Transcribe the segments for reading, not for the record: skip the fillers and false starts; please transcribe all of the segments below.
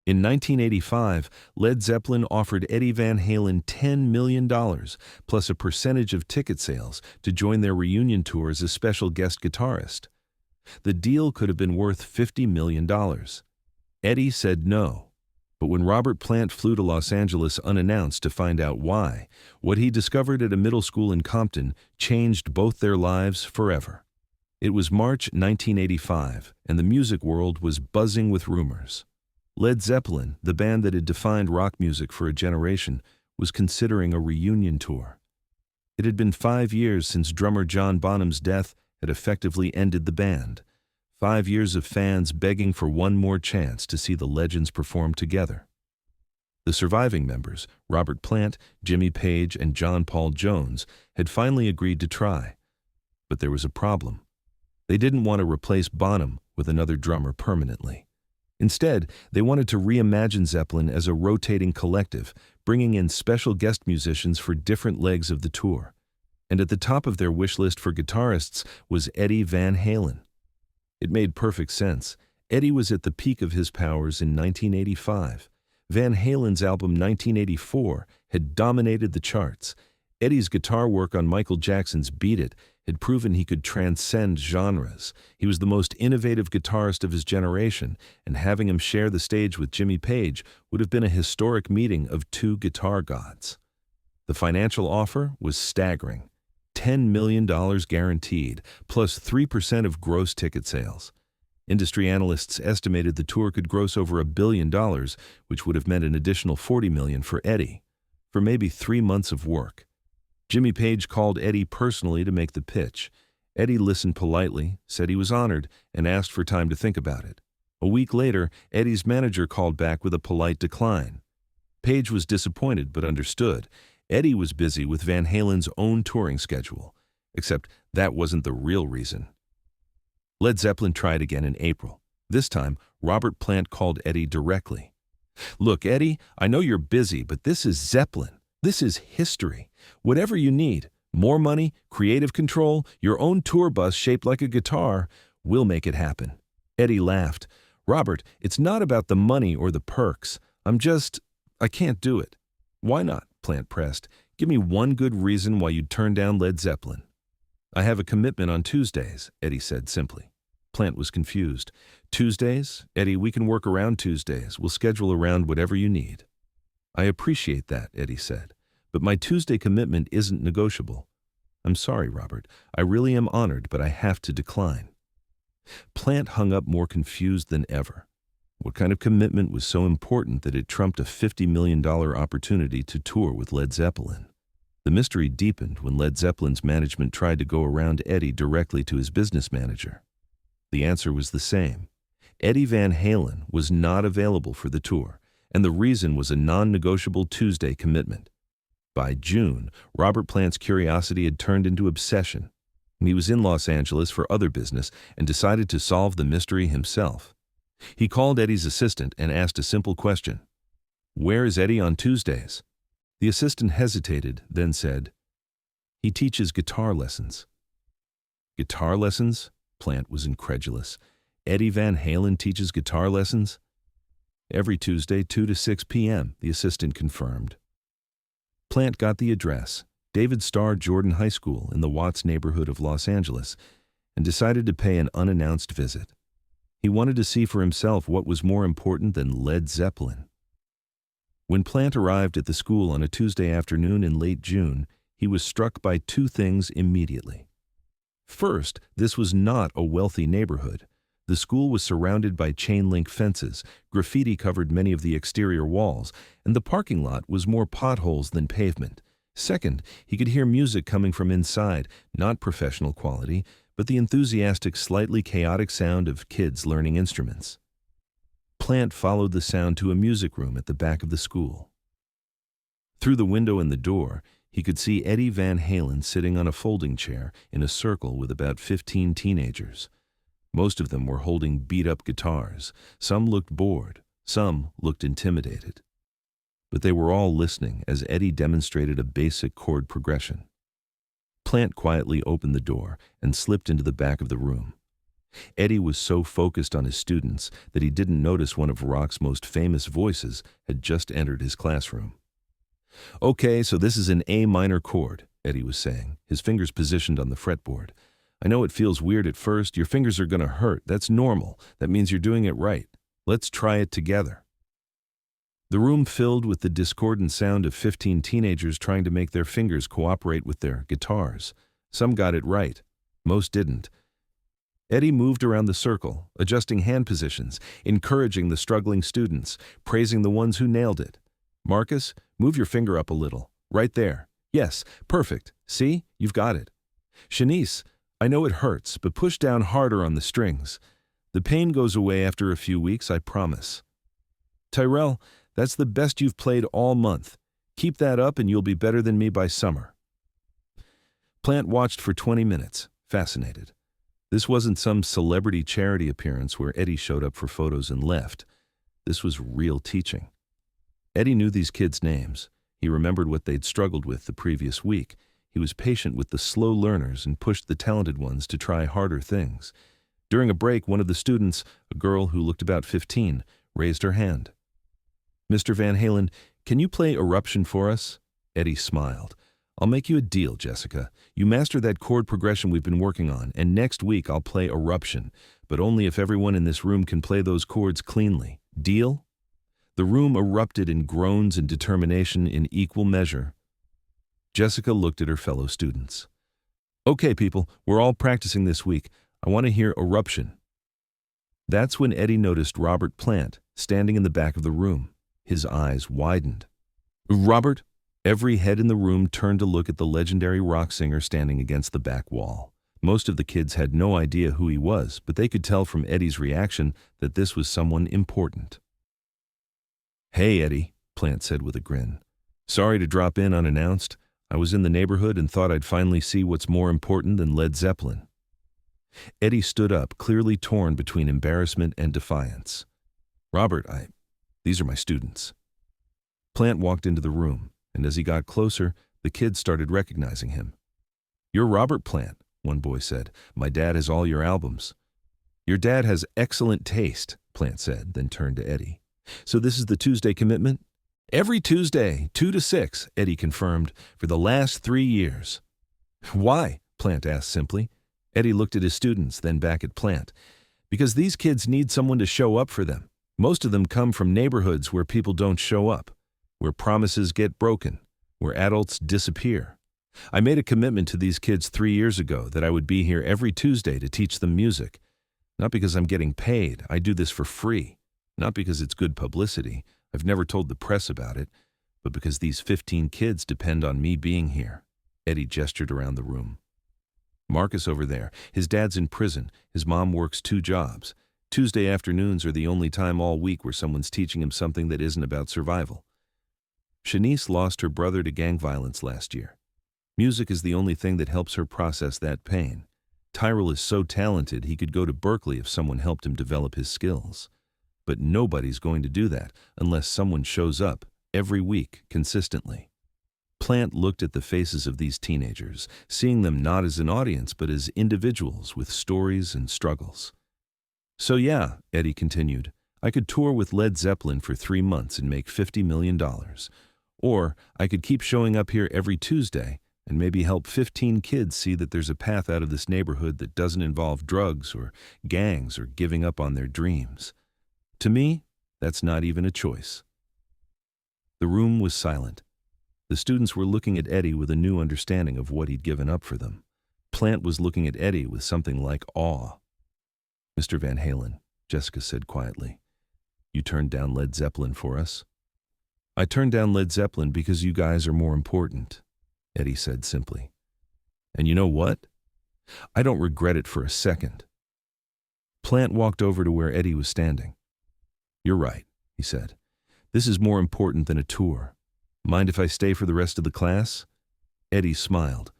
In 1985, Led Zeppelin offered Eddie Van Halen $10 million, plus a percentage of ticket sales, to join their reunion tour as a special guest guitarist. The deal could have been worth $50 million. Eddie said no. But when Robert Plant flew to Los Angeles unannounced to find out why, what he discovered at a middle school in Compton changed both their lives forever. It was March 1985, and the music world was buzzing with rumors. Led Zeppelin, the band that had defined rock music for a generation, was considering a reunion tour. It had been 5 years since drummer John Bonham's death had effectively ended the band. 5 years of fans begging for one more chance to see the legends perform together. The surviving members, Robert Plant, Jimmy Page, and John Paul Jones, had finally agreed to try. But there was a problem. They didn't want to replace Bonham with another drummer permanently. Instead, they wanted to reimagine Zeppelin as a rotating collective, bringing in special guest musicians for different legs of the tour. And at the top of their wish list for guitarists was Eddie Van Halen. It made perfect sense. Eddie was at the peak of his powers in 1985. Van Halen's album 1984 had dominated the charts. Eddie's guitar work on Michael Jackson's Beat It had proven he could transcend genres. He was the most innovative guitarist of his generation, and having him share the stage with Jimmy Page would have been a historic meeting of two guitar gods. The financial offer was staggering. $10 million guaranteed, plus 3% of gross ticket sales. Industry analysts estimated the tour could gross over $1 billion, which would have meant an additional $40 million for Eddie, for maybe 3 months of work. Jimmy Page called Eddie personally to make the pitch. Eddie listened politely, said he was honored, and asked for time to think about it. A week later, Eddie's manager called back with a polite decline. Page was disappointed but understood. Eddie was busy with Van Halen's own touring schedule, except that wasn't the real reason. Led Zeppelin tried again in April. This time, Robert Plant called Eddie directly. "Look, Eddie, I know you're busy, but this is Zeppelin. This is history. Whatever you need, more money, creative control, your own tour bus shaped like a guitar, we'll make it happen." Eddie laughed. "Robert, it's not about the money or the perks. I can't do it." "Why not?" Plant pressed. "Give me one good reason why you'd turn down Led Zeppelin." "I have a commitment on Tuesdays," Eddie said simply. Plant was confused. "Tuesdays? Eddie, we can work around Tuesdays. We'll schedule around whatever you need." "I appreciate that," Eddie said, "but my Tuesday commitment isn't negotiable." "I'm sorry, Robert. I really am honored, but I have to decline." Plant hung up more confused than ever. What kind of commitment was so important that it trumped a $50 million opportunity to tour with Led Zeppelin? The mystery deepened when Led Zeppelin's management tried to go around Eddie directly to his business manager. The answer was the same. Eddie Van Halen was not available for the tour, and the reason was a non-negotiable Tuesday commitment. By June, Robert Plant's curiosity had turned into obsession. He was in Los Angeles for other business and decided to solve the mystery himself. He called Eddie's assistant and asked a simple question. "Where is Eddie on Tuesdays?" The assistant hesitated, then said, "He teaches guitar lessons." "Guitar lessons?" Plant was incredulous. "Eddie Van Halen teaches guitar lessons?" "Every Tuesday, 2 to 6 p.m., the assistant confirmed. Plant got the address, David Starr Jordan High School in the Watts neighborhood of Los Angeles, and decided to pay an unannounced visit. He wanted to see for himself what was more important than Led Zeppelin. When Plant arrived at the school on a Tuesday afternoon in late June, he was struck by two things immediately. First, this was not a wealthy neighborhood. The school was surrounded by chain-link fences, graffiti covered many of the exterior walls, and the parking lot was more potholes than pavement. Second, he could hear music coming from inside, not professional quality, but the enthusiastic, slightly chaotic sound of kids learning instruments. Plant followed the sound to a music room at the back of the school. Through the window in the door, he could see Eddie Van Halen sitting on a folding chair in a circle with about 15 teenagers. Most of them were holding beat-up guitars. Some looked bored, some looked intimidated. But they were all listening as Eddie demonstrated a basic chord progression. Plant quietly opened the door and slipped into the back of the room. Eddie was so focused on his students that he didn't notice one of rock's most famous voices had just entered his classroom. "Okay, so this is an A minor chord," Eddie was saying, his fingers positioned on the fretboard. "I know it feels weird at first. Your fingers are going to hurt. That's normal. That means you're doing it right. Let's try it together." The room filled with the discordant sound of 15 teenagers trying to make their fingers cooperate with their guitars. Some got it right. Most didn't. Eddie moved around the circle, adjusting hand positions, encouraging the struggling students, praising the ones who nailed it. "Marcus, move your finger up a little. Right there. Yes, perfect. See? You've got it. Shanice, I know it hurts, but push down harder on the strings. The pain goes away after a few weeks, I promise. Tyrell, that's the best you've played all month. Keep that up and you'll be better than me by summer." Plant watched for 20 minutes, fascinated. This wasn't some celebrity charity appearance where Eddie showed up for photos and left. This was real teaching. Eddie knew these kids' names. He remembered what they'd struggled with the previous week. He was patient with the slow learners and pushed the talented ones to try harder things. During a break, one of the students, a girl who looked about 15, raised her hand. "Mr. Van Halen, can you play Eruption for us?" Eddie smiled. "I'll make you a deal, Jessica. You master that chord progression we've been working on, and next week I'll play Eruption, but only if everyone in this room can play those chords cleanly. Deal?" The room erupted in groans and determination in equal measure. Jessica looked at her fellow students. "Okay, people, we're all practicing this week. I want to hear Eruption." That's when Eddie noticed Robert Plant standing in the back of the room. His eyes widened. "Robert?" Every head in the room turned to look at the legendary rock singer standing against the back wall. Most of the kids had no idea who he was, but they could tell from Eddie's reaction that this was someone important. "Hey, Eddie," Plant said with a grin. "Sorry to drop in unannounced. I was in the neighborhood and thought I'd finally see what's more important than Led Zeppelin." Eddie stood up, clearly torn between embarrassment and defiance. "Robert, these are my students." Plant walked into the room, and as he got closer, the kids started recognizing him. "You're Robert Plant," one boy said. "My dad has all your albums." "Your dad has excellent taste," Plant said, then turned to Eddie. "So this is the Tuesday commitment?" "Every Tuesday, 2 to 6, Eddie confirmed, "for the last 3 years." "Why?" Plant asked simply. Eddie looked at his students, then back at Plant. "Because these kids need someone to show up for them. Most of them come from neighborhoods where people don't show up, where promises get broken, where adults disappear. I made a commitment to these kids 3 years ago that I would be here every Tuesday to teach them music. Not because I'm getting paid, I do this for free. Not because it's good publicity, I've never told the press about it, but because these 15 kids depend on me being here." Eddie gestured around the room. "Marcus over there, his dad's in prison, his mom works 2 jobs. Tuesday afternoons are the only time all week where someone's teaching him something that isn't about survival. Shanice lost her brother to gang violence last year. Music is the only thing that helps her process that pain. Tyrell is so talented he could go to Berkeley if someone helped him develop his skills. But nobody's going to do that unless someone shows up every week consistently." Plant looked at the faces of these teenagers, seeing them not as an audience but as individuals with stories and struggles. "So yeah," Eddie continued, "I could tour with Led Zeppelin for 3 months and make $50 million. Or I could keep showing up here every Tuesday and maybe help 15 kids see that there's a path out of this neighborhood that doesn't involve drugs or gangs or giving up on their dreams. To me, that's not even a choice." The room was silent. The students were looking at Eddie with a new understanding of what he'd given up for them. Plant was looking at Eddie with something like awe. "Mr. Van Halen," Jessica said quietly, "you turned down Led Zeppelin for us?" "I turned down Led Zeppelin because you guys are more important," Eddie said simply. "And you know what? I don't regret it for a second." Plant walked over to where Eddie was standing. "You're right," he said. "This is more important than a tour. Mind if I stay for the rest of the class?" Eddie smiled.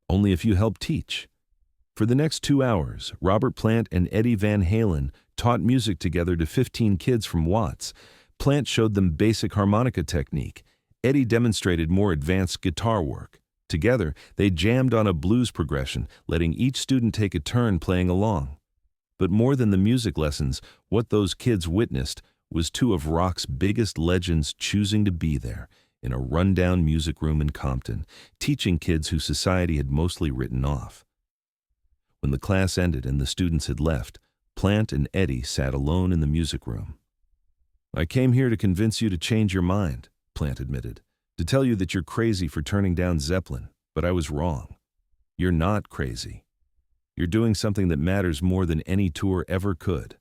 "Only if you help teach." For the next 2 hours, Robert Plant and Eddie Van Halen taught music together to 15 kids from Watts. Plant showed them basic harmonica technique. Eddie demonstrated more advanced guitar work. Together, they jammed on a blues progression, letting each student take a turn playing along. But more than the music lessons, what those kids witnessed was two of rock's biggest legends choosing to be there, in a rundown music room in Compton, teaching kids who society had mostly written off. When the class ended and the students had left, Plant and Eddie sat alone in the music room. "I came here to convince you to change your mind," Plant admitted, "to tell you that you're crazy for turning down Zeppelin, but I was wrong. You're not crazy. You're doing something that matters more than any tour ever could."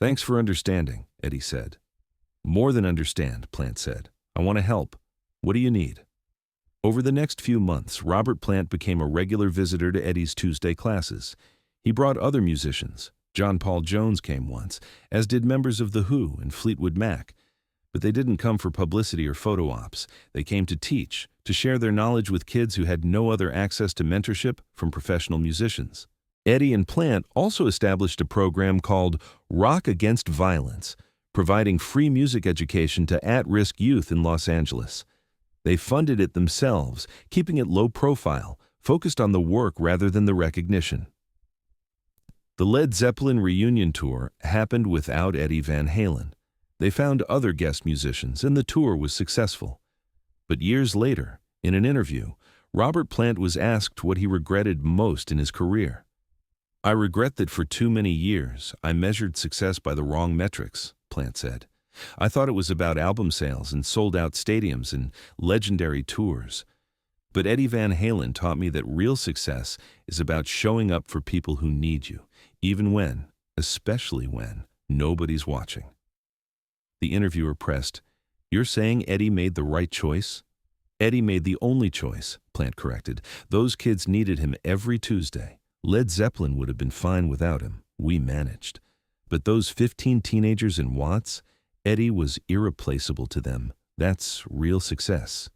"Thanks for understanding," Eddie said. "More than understand," Plant said. "I want to help. What do you need?" Over the next few months, Robert Plant became a regular visitor to Eddie's Tuesday classes. He brought other musicians. John Paul Jones came once, as did members of The Who and Fleetwood Mac. But they didn't come for publicity or photo ops. They came to teach, to share their knowledge with kids who had no other access to mentorship from professional musicians. Eddie and Plant also established a program called Rock Against Violence, providing free music education to at-risk youth in Los Angeles. They funded it themselves, keeping it low profile, focused on the work rather than the recognition. The Led Zeppelin reunion tour happened without Eddie Van Halen. They found other guest musicians, and the tour was successful. But years later, in an interview, Robert Plant was asked what he regretted most in his career. "I regret that for too many years I measured success by the wrong metrics," Plant said. "I thought it was about album sales and sold-out stadiums and legendary tours. But Eddie Van Halen taught me that real success is about showing up for people who need you, even when, especially when, nobody's watching." The interviewer pressed, "You're saying Eddie made the right choice?" "Eddie made the only choice," Plant corrected. "Those kids needed him every Tuesday. Led Zeppelin would have been fine without him. We managed. But those 15 teenagers in Watts, Eddie was irreplaceable to them. That's real success."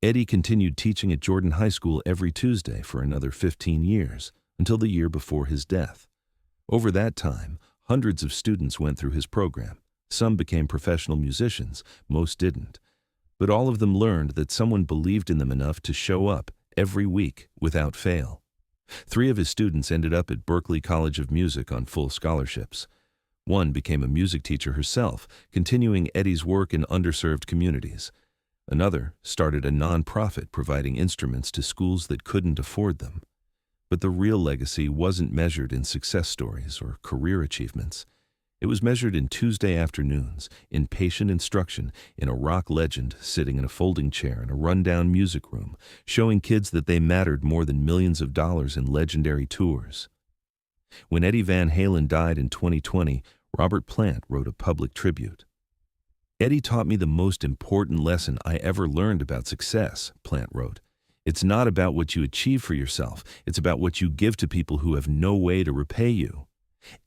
Eddie continued teaching at Jordan High School every Tuesday for another 15 years, until the year before his death. Over that time, hundreds of students went through his program. Some became professional musicians, most didn't. But all of them learned that someone believed in them enough to show up every week without fail. 3 of his students ended up at Berklee College of Music on full scholarships. One became a music teacher herself, continuing Eddie's work in underserved communities. Another started a nonprofit providing instruments to schools that couldn't afford them. But the real legacy wasn't measured in success stories or career achievements. It was measured in Tuesday afternoons, in patient instruction, in a rock legend sitting in a folding chair in a rundown music room, showing kids that they mattered more than millions of dollars in legendary tours. When Eddie Van Halen died in 2020, Robert Plant wrote a public tribute. "Eddie taught me the most important lesson I ever learned about success," Plant wrote. "It's not about what you achieve for yourself. It's about what you give to people who have no way to repay you.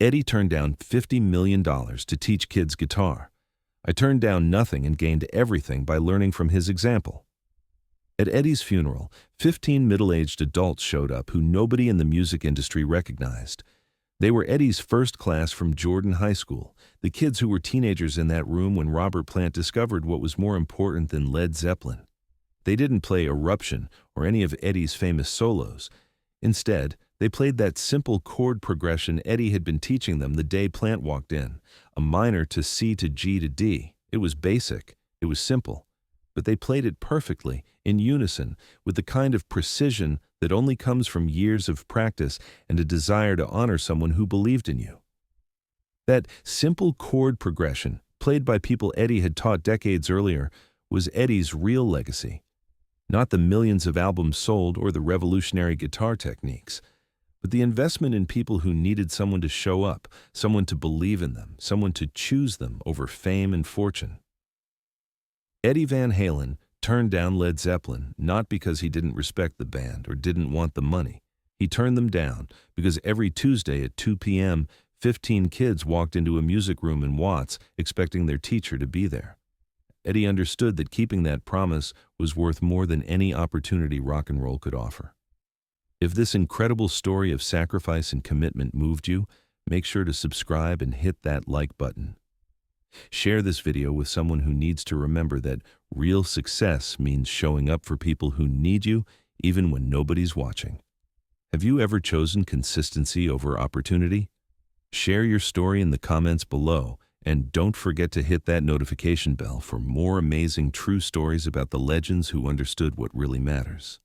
Eddie turned down $50 million to teach kids guitar. I turned down nothing and gained everything by learning from his example." At Eddie's funeral, 15 middle-aged adults showed up who nobody in the music industry recognized. They were Eddie's first class from Jordan High School, the kids who were teenagers in that room when Robert Plant discovered what was more important than Led Zeppelin. They didn't play Eruption or any of Eddie's famous solos. Instead, they played that simple chord progression Eddie had been teaching them the day Plant walked in, a minor to C to G to D. It was basic, it was simple, but they played it perfectly, in unison, with the kind of precision that only comes from years of practice and a desire to honor someone who believed in you. That simple chord progression, played by people Eddie had taught decades earlier, was Eddie's real legacy. Not the millions of albums sold or the revolutionary guitar techniques, but the investment in people who needed someone to show up, someone to believe in them, someone to choose them over fame and fortune. Eddie Van Halen turned down Led Zeppelin not because he didn't respect the band or didn't want the money. He turned them down because every Tuesday at 2 p.m., 15 kids walked into a music room in Watts expecting their teacher to be there. Eddie understood that keeping that promise was worth more than any opportunity rock and roll could offer. If this incredible story of sacrifice and commitment moved you, make sure to subscribe and hit that like button. Share this video with someone who needs to remember that real success means showing up for people who need you even when nobody's watching. Have you ever chosen consistency over opportunity? Share your story in the comments below, and don't forget to hit that notification bell for more amazing true stories about the legends who understood what really matters.